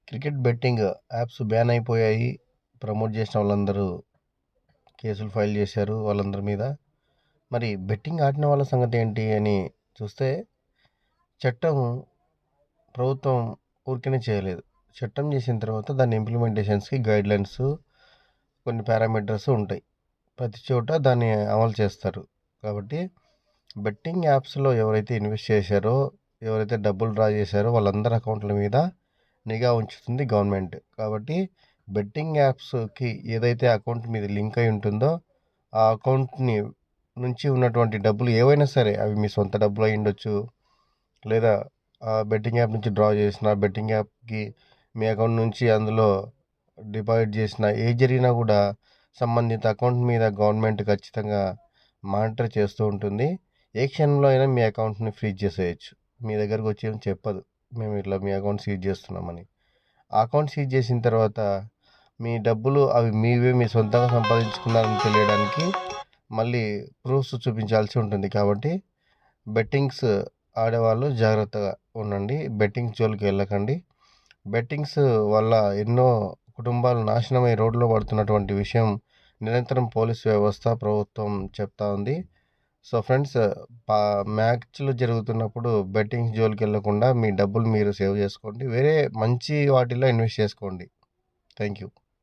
Cricket betting apps ban అయిపోయాయి. Promote చేసిన వాళ్ళందరూ కేసులు ఫైల్ చేశారు వాళ్ళందరి మీద. మరి బెట్టింగ్ ఆడిన వాళ్ళ సంగతి ఏంటి అని చూస్తే చట్టం ప్రభుత్వం ఊరికనే చేయలేదు. చట్టం చేసిన తర్వాత దాని ఇంప్లిమెంటేషన్స్కి గైడ్లైన్స్, కొన్ని పారామీటర్స్ ఉంటాయి. ప్రతి చోట దాన్ని అమలు చేస్తారు. కాబట్టి బెట్టింగ్ యాప్స్లో ఎవరైతే ఇన్వెస్ట్ చేశారో, ఎవరైతే డబ్బులు డ్రా చేశారో వాళ్ళందరి అకౌంట్ల మీద నిఘా ఉంచుతుంది గవర్నమెంట్. కాబట్టి బెట్టింగ్ యాప్స్కి ఏదైతే అకౌంట్ మీద లింక్ అయి ఉంటుందో ఆ అకౌంట్ని నుంచి ఉన్నటువంటి డబ్బులు ఏవైనా సరే, అవి మీ సొంత డబ్బులు అయి ఉండొచ్చు, లేదా ఆ బెట్టింగ్ యాప్ నుంచి డ్రా చేసిన బెట్టింగ్ యాప్కి మీ అకౌంట్ నుంచి అందులో డిపాజిట్ చేసిన ఏ జరిగినా కూడా సంబంధిత అకౌంట్ మీద గవర్నమెంట్ ఖచ్చితంగా మానిటర్ చేస్తూ ఉంటుంది. ఏ క్షణంలో అయినా మీ అకౌంట్ని ఫ్రీజ్ చేసేయచ్చు. మీ దగ్గరకు వచ్చి ఏం చెప్పదు, మేము ఇట్లా మీ అకౌంట్ సీజ్ చేస్తున్నామని. ఆ అకౌంట్ సీజ్ చేసిన తర్వాత మీ డబ్బులు అవి మీవే, మీ సొంతంగా సంపాదించుకున్నారని తెలియడానికి మళ్ళీ ప్రూఫ్స్ చూపించాల్సి ఉంటుంది. కాబట్టి బెట్టింగ్స్ ఆడేవాళ్ళు జాగ్రత్తగా ఉండండి. బెట్టింగ్స్ జోలికి వెళ్ళకండి. బెట్టింగ్స్ వల్ల ఎన్నో కుటుంబాలు నాశనమై రోడ్లో పడుతున్నటువంటి విషయం నిరంతరం పోలీస్ వ్యవస్థ, ప్రభుత్వం చెప్తా ఉంది. సో ఫ్రెండ్స్, మ్యాచ్లు జరుగుతున్నప్పుడు బెట్టింగ్స్ జోలికి వెళ్ళకుండా మీ డబ్బులు మీరు సేవ్ చేసుకోండి. వేరే మంచి వాటిలో ఇన్వెస్ట్ చేసుకోండి. Thank you.